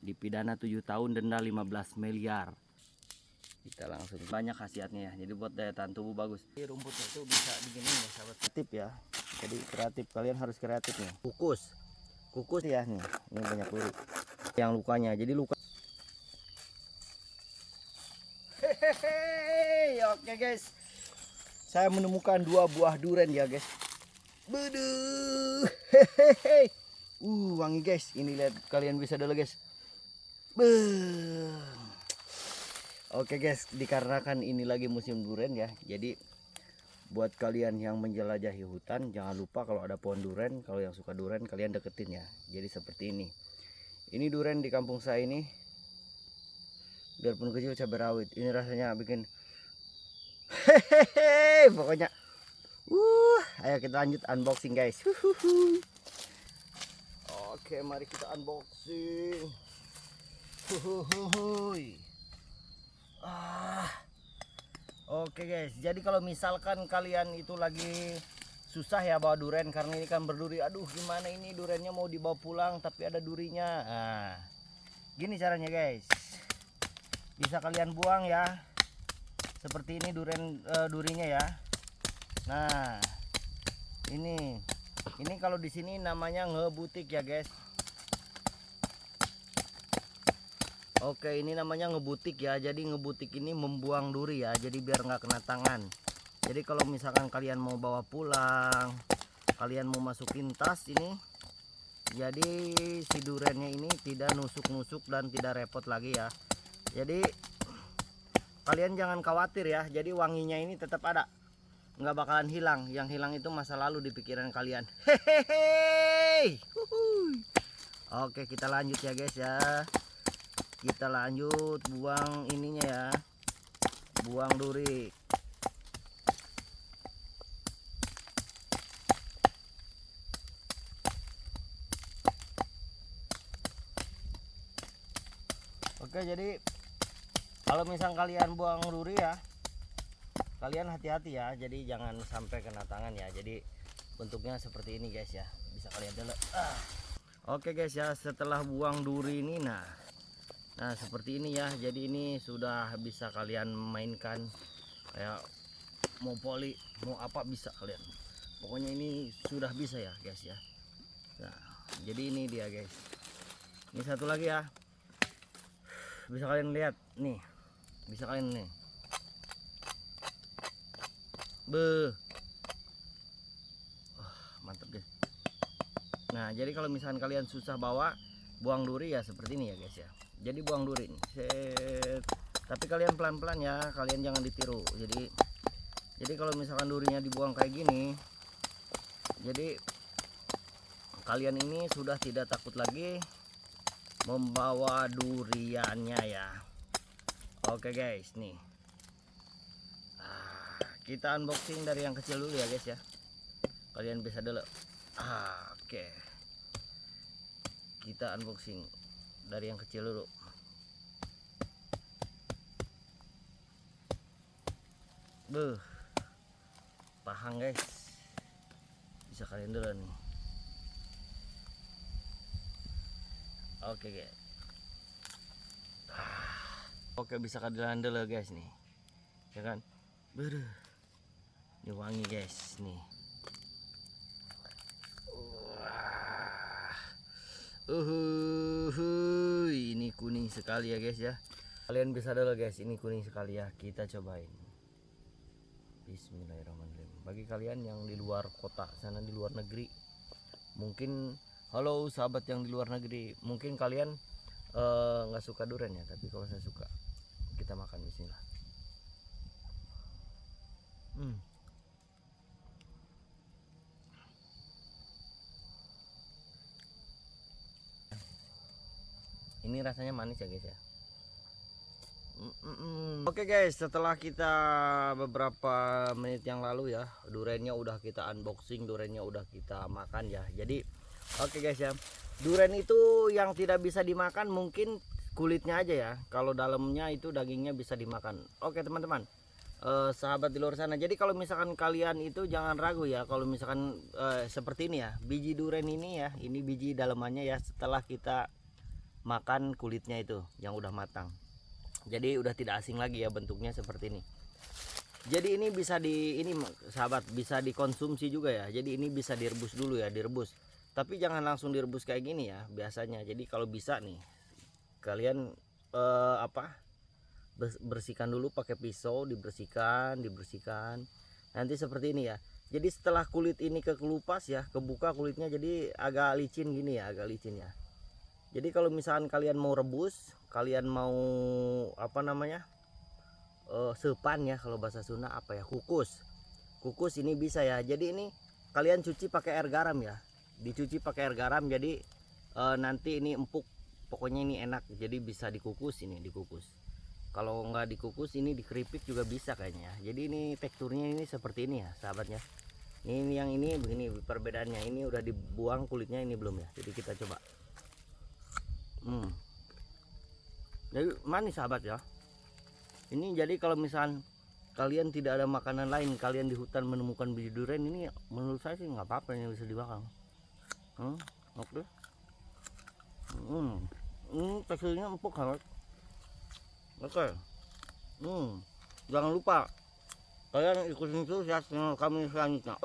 dipidana 7 tahun, denda 15 miliar. Kita langsung, banyak khasiatnya ya, jadi buat daya tahan tubuh bagus. Jadi rumputnya itu bisa begini ya sahabat, kreatif ya. Jadi kreatif, kalian harus kreatif nih. Kukus ya nih, ini banyak duri yang lukanya, jadi luka. Hehehe, oke guys, saya menemukan 2 buah durian ya guys. Beduh, hehehe, wangi guys. Ini lihat, kalian bisa dulu guys. Oke guys, dikarenakan ini lagi musim durian ya, jadi buat kalian yang menjelajahi hutan, jangan lupa kalau ada pohon durian, kalau yang suka durian kalian deketin ya. Jadi seperti ini. Ini durian di kampung saya ini, biarpun kecil cabai rawit. Ini rasanya bikin hehehe, pokoknya. Ayo kita lanjut unboxing guys. Oke, mari kita unboxing. Oke guys, jadi kalau misalkan kalian itu lagi susah ya bawa durian karena ini kan berduri. Aduh, gimana ini duriannya mau dibawa pulang tapi ada durinya. Nah, gini caranya guys. Bisa kalian buang ya. Seperti ini durinya ya. Nah, ini kalau di sini namanya ngebutik ya guys. Oke, ini namanya ngebutik ya. Jadi ngebutik ini membuang duri ya. Jadi biar nggak kena tangan. Jadi kalau misalkan kalian mau bawa pulang, kalian mau masukin tas ini, jadi si duriannya ini tidak nusuk-nusuk dan tidak repot lagi ya. Jadi kalian jangan khawatir ya. Jadi wanginya ini tetap ada, nggak bakalan hilang. Yang hilang itu masa lalu di pikiran kalian. Hehehe. Oke, kita lanjut ya guys ya. Kita lanjut buang ininya ya, buang duri. Oke, jadi kalau misal kalian buang duri ya, kalian hati-hati ya, jadi jangan sampai kena tangan ya. Jadi bentuknya seperti ini guys ya, bisa kalian lihat. Oke guys ya, setelah buang duri ini, nah seperti ini ya. Jadi ini sudah bisa kalian mainkan, kayak mau poli mau apa bisa kalian, pokoknya ini sudah bisa ya guys ya. Nah, jadi ini dia guys. Ini satu lagi ya, bisa kalian lihat nih, bisa kalian nih. Mantap guys. Nah, jadi kalau misalkan kalian susah bawa buang duri ya seperti ini ya guys ya. Jadi buang duri nih. Set. Tapi kalian pelan-pelan ya, kalian jangan ditiru. Jadi kalau misalkan durinya dibuang kayak gini, jadi kalian ini sudah tidak takut lagi membawa duriannya ya. Oke guys, nih. Kita unboxing dari yang kecil dulu ya guys ya. Kalian bisa dulu. Oke. Kita unboxing dari yang kecil dulu. Pahang guys. Bisa kalian dulu nih. Oke guys. Oke, bisa kalian dulu guys nih. Ya kan? Ini wangi guys nih. Ini kuning sekali ya guys ya. Kalian bisa dulu guys, ini kuning sekali ya. Kita cobain. Bismillahirrahmanirrahim. Bagi kalian yang di luar kota sana, di luar negeri, mungkin halo sahabat yang di luar negeri, mungkin kalian nggak suka durian ya, tapi kalau saya suka. Kita makan, bismillah. Ini rasanya manis ya guys ya. Oke guys, setelah kita beberapa menit yang lalu ya, duriannya udah kita unboxing, duriannya udah kita makan ya. Jadi oke guys ya, durian itu yang tidak bisa dimakan mungkin kulitnya aja ya. Kalau dalamnya itu dagingnya bisa dimakan. Oke teman-teman, sahabat di luar sana, jadi kalau misalkan kalian itu jangan ragu ya. Kalau misalkan seperti ini ya, biji durian ini ya, ini biji dalamannya ya. Setelah kita makan kulitnya itu yang udah matang. Jadi udah tidak asing lagi ya bentuknya seperti ini. Jadi ini bisa sahabat, bisa dikonsumsi juga ya. Jadi ini bisa direbus dulu ya, direbus. Tapi jangan langsung direbus kayak gini ya biasanya. Jadi kalau bisa nih kalian bersihkan dulu pakai pisau, dibersihkan. Nanti seperti ini ya. Jadi setelah kulit ini kekelupas ya, kebuka kulitnya, jadi agak licin gini ya, agak licin ya. Jadi kalau misalkan kalian mau rebus, kalian mau sepan ya, kalau bahasa Sunda kukus ini bisa ya. Jadi ini kalian cuci pakai air garam ya, dicuci pakai air garam. Jadi nanti ini empuk, pokoknya ini enak. Jadi bisa dikukus, ini dikukus. Kalau nggak dikukus ini dikeripik juga bisa kayaknya ya. Jadi ini teksturnya ini seperti ini ya sahabatnya. Ini yang ini begini perbedaannya. Ini udah dibuang kulitnya, ini belum ya. Jadi kita coba. Jadi manis sahabat ya. Ini jadi kalau misal kalian tidak ada makanan lain, kalian di hutan menemukan biji durian, ini menurut saya sih nggak apa-apa, yang bisa dimakan. Oke. Teksturnya empuk banget. Oke. Jangan lupa kalian ikutin terus ya channel kami selanjutnya.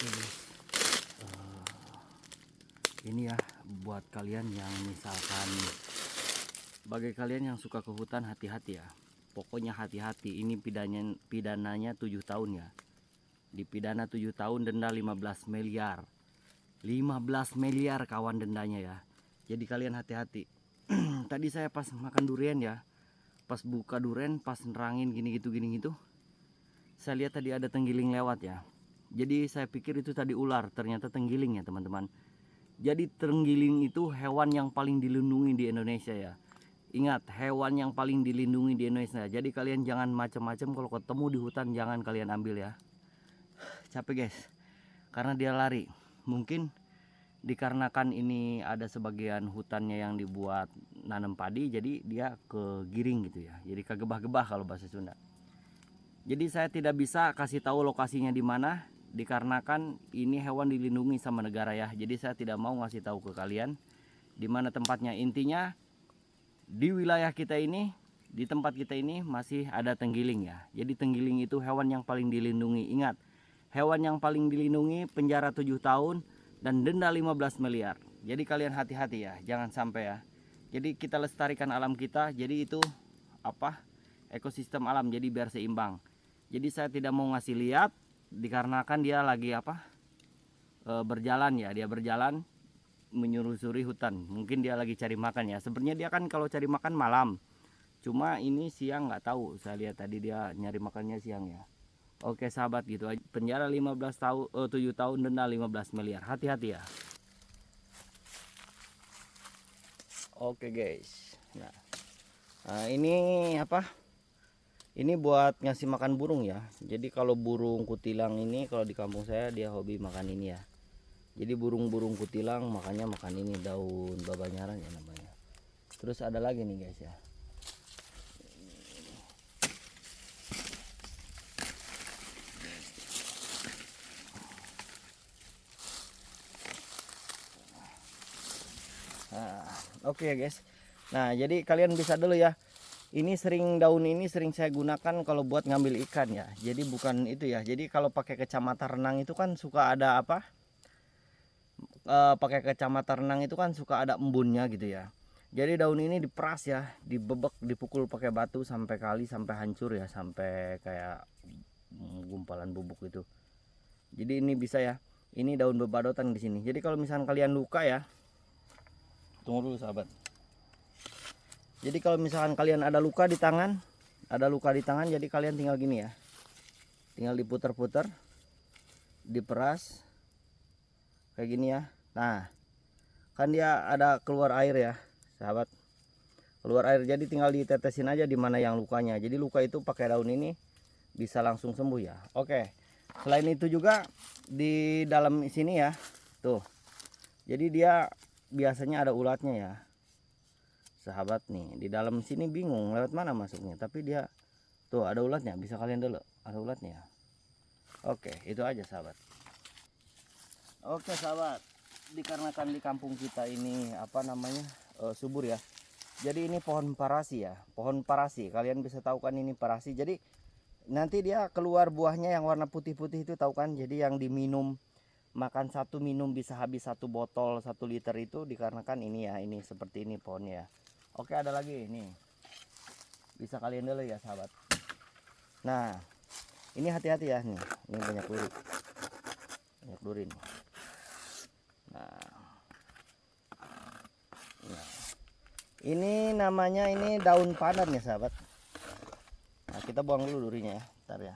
Oke guys, ini ya buat kalian yang misalkan, bagi kalian yang suka ke hutan, hati-hati ya. Pokoknya hati-hati. Ini pidananya 7 tahun ya. Dipidana 7 tahun, denda 15 miliar. 15 miliar kawan dendanya ya. Jadi kalian hati-hati. Tadi saya pas makan durian ya, pas buka durian, pas nerangin gini gitu, saya lihat tadi ada tenggiling lewat ya. Jadi saya pikir itu tadi ular, ternyata tenggiling ya teman-teman. Jadi tenggiling itu hewan yang paling dilindungi di Indonesia ya. Ingat, hewan yang paling dilindungi di Indonesia. Jadi kalian jangan macam-macam kalau ketemu di hutan, jangan kalian ambil ya. Capek guys, karena dia lari. Mungkin dikarenakan ini ada sebagian hutannya yang dibuat nanam padi, jadi dia kegiring gitu ya. Jadi kegebah-gebah kalau bahasa Sunda. Jadi saya tidak bisa kasih tahu lokasinya di mana, dikarenakan ini hewan dilindungi sama negara ya. Jadi saya tidak mau ngasih tahu ke kalian di mana tempatnya. Intinya di wilayah kita ini, di tempat kita ini masih ada tenggiling ya. Jadi tenggiling itu hewan yang paling dilindungi. Ingat, hewan yang paling dilindungi penjara 7 tahun dan denda 15 miliar. Jadi kalian hati-hati ya, jangan sampai ya. Jadi kita lestarikan alam kita. Jadi itu ekosistem alam, jadi biar seimbang. Jadi saya tidak mau ngasih lihat dikarenakan dia lagi berjalan ya. Dia berjalan menyusuri hutan. Mungkin dia lagi cari makan ya. Sebenarnya dia kan kalau cari makan malam. Cuma ini siang nggak tahu. Saya lihat tadi dia nyari makannya siang ya. Oke sahabat, gitu aja. Penjara 15 tahun 7 tahun, denda 15 miliar. Hati-hati ya. Oke guys. Nah, ini ini buat ngasih makan burung ya. Jadi kalau burung kutilang ini, kalau di kampung saya dia hobi makan ini ya. Jadi burung-burung kutilang makanya makan ini, daun babanyaran ya namanya. Terus ada lagi nih guys ya. Oke ya guys. Nah, jadi kalian bisa dulu ya. Ini daun ini sering saya gunakan kalau buat ngambil ikan ya. Jadi bukan itu ya. Jadi kalau pakai kacamata renang itu kan suka ada pakai kacamata renang itu kan suka ada embunnya gitu ya. Jadi daun ini diperas ya, dibebek, dipukul pakai batu sampai hancur ya, sampai kayak gumpalan bubuk itu. Jadi ini bisa ya. Ini daun bebadotan di sini. Jadi kalau misalnya kalian luka ya, tunggu dulu sahabat. Jadi kalau misalkan kalian ada luka di tangan, jadi kalian tinggal gini ya. tinggal diputar-putar, diperas kayak gini ya. Nah, kan dia ada keluar air ya sahabat, keluar air, jadi tinggal ditetesin aja di mana yang lukanya. Jadi luka itu pakai daun ini bisa langsung sembuh ya. Oke, selain itu juga di dalam sini ya tuh, jadi dia biasanya ada ulatnya ya sahabat. Nih di dalam sini bingung lewat mana masuknya, tapi dia tuh ada ulatnya, bisa kalian dulu ada ulatnya. Oke, itu aja sahabat. Oke sahabat, dikarenakan di kampung kita ini apa namanya subur ya, jadi ini pohon parasi ya, pohon parasi. Kalian bisa tahu kan ini parasi. Jadi nanti dia keluar buahnya yang warna putih-putih itu, tahu kan? Jadi yang diminum, makan satu minum bisa habis 1 botol 1 liter itu dikarenakan ini ya, ini seperti ini pohonnya ya. Oke, ada lagi nih, bisa kalian dulu ya sahabat. Nah ini hati-hati ya, nih ini banyak duri, banyak duri nih. Nah, ini namanya ini daun pandan ya sahabat. Nah kita buang dulu durinya ya, bentar ya.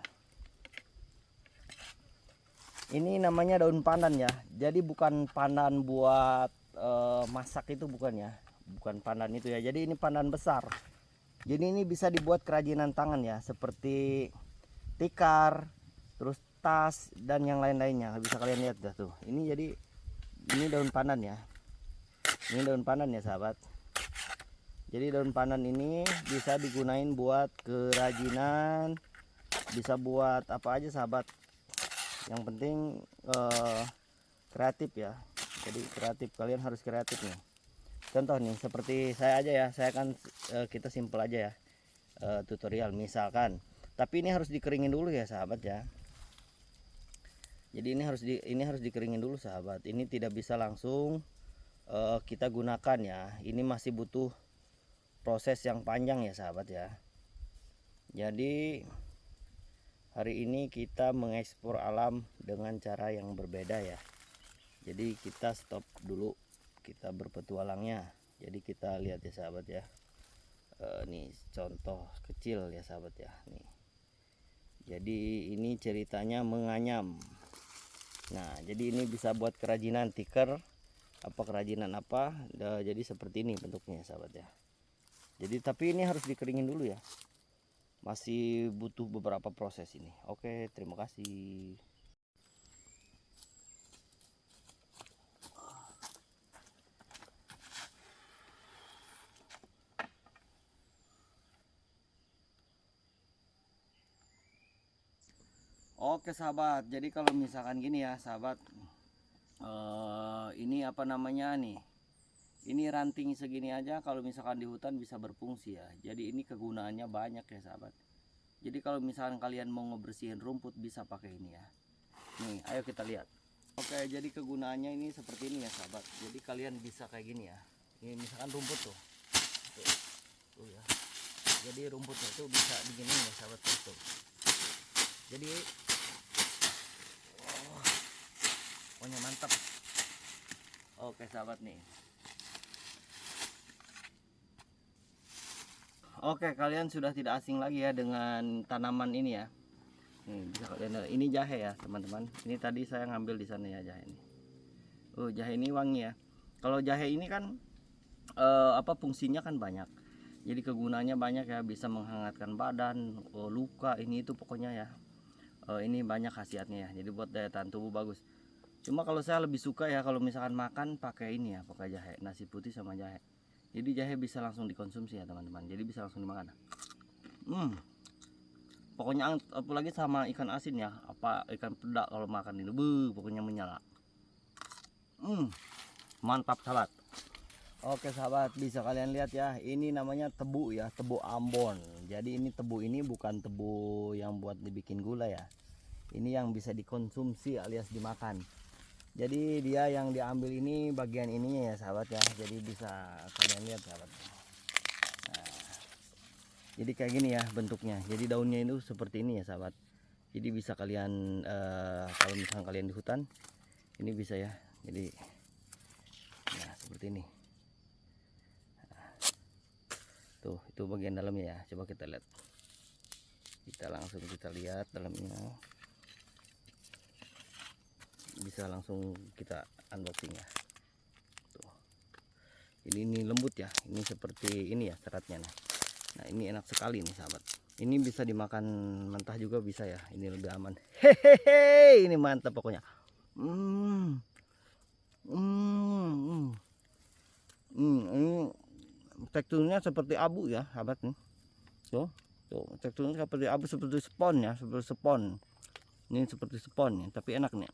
Ini namanya daun pandan ya, jadi bukan pandan buat masak itu, bukan ya, bukan pandan itu ya. Jadi ini pandan besar, jadi ini bisa dibuat kerajinan tangan ya, seperti tikar, terus tas dan yang lain-lainnya. Bisa kalian lihat dah tuh, ini jadi ini daun pandan ya, ini daun pandan ya sahabat. Jadi daun pandan ini bisa digunain buat kerajinan, bisa buat apa aja sahabat. Yang penting kreatif ya, jadi kreatif, kalian harus kreatif nih. Contoh nih seperti saya aja ya, saya kan kita simpel aja ya tutorial misalkan, tapi ini harus dikeringin dulu ya sahabat ya. Jadi ini harus dikeringin dulu sahabat, ini tidak bisa langsung kita gunakan ya, ini masih butuh proses yang panjang ya sahabat ya. Jadi hari ini kita mengeksplor alam dengan cara yang berbeda ya. Jadi kita stop dulu, kita berpetualangnya. Jadi kita lihat ya sahabat ya. Nih contoh kecil ya sahabat ya. Nih. Jadi ini ceritanya menganyam. Nah jadi ini bisa buat kerajinan tikar, apa kerajinan apa. Jadi seperti ini bentuknya sahabat ya. Jadi tapi ini harus dikeringin dulu ya. Masih butuh beberapa proses ini. Oke, terima kasih. Oke sahabat, jadi kalau misalkan gini ya sahabat, ini apa namanya nih, ini ranting segini aja kalau misalkan di hutan bisa berfungsi ya. Jadi ini kegunaannya banyak ya sahabat. Jadi kalau misalkan kalian mau ngebersihin rumput bisa pakai ini ya. Nih ayo kita lihat. Oke, jadi kegunaannya ini seperti ini ya sahabat. Jadi kalian bisa kayak gini ya, ini misalkan rumput tuh, tuh ya. Jadi rumputnya itu bisa begini ya sahabat tuh. Jadi pokoknya mantap. Oke sahabat nih. Oke, kalian sudah tidak asing lagi ya dengan tanaman ini ya. Nih bisa kalian, ini jahe ya teman-teman. Ini tadi saya ngambil di sana ya jahe ini. Jahe ini wangi ya. Kalau jahe ini kan apa fungsinya kan banyak. Jadi kegunaannya banyak ya, bisa menghangatkan badan, luka ini itu pokoknya ya. Ini banyak khasiatnya ya. Jadi buat daya tahan tubuh bagus. Cuma kalau saya lebih suka ya kalau misalkan makan pakai ini ya, pakai jahe, nasi putih sama jahe. Jadi jahe bisa langsung dikonsumsi ya teman-teman. Jadi bisa langsung dimakan. Pokoknya apalagi sama ikan asin ya, apa ikan peda kalau makan ini, pokoknya menyala. Mantap sahabat. Oke sahabat, bisa kalian lihat ya, ini namanya tebu ya, tebu Ambon. Jadi ini tebu ini bukan tebu yang buat dibikin gula ya. Ini yang bisa dikonsumsi alias dimakan. Jadi dia yang diambil ini bagian ininya ya sahabat ya. Jadi bisa kalian lihat sahabat. Nah, jadi kayak gini ya bentuknya. Jadi daunnya itu seperti ini ya sahabat. Jadi bisa kalian kalau misalnya kalian di hutan ini bisa ya. Jadi nah seperti ini. Nah, tuh itu bagian dalamnya ya. Coba kita lihat. kita lihat dalamnya, bisa langsung kita unboxing ya. Tuh. Ini lembut ya, ini seperti ini ya seratnya. Nah ini enak sekali nih sahabat. Ini bisa dimakan mentah juga bisa ya, ini lebih aman. Hehehe, ini mantap pokoknya. Ini teksturnya seperti abu ya sahabat nih. Tuh, teksturnya seperti abu, seperti spon ya, seperti spon. Ini seperti spon ya, tapi enak nih.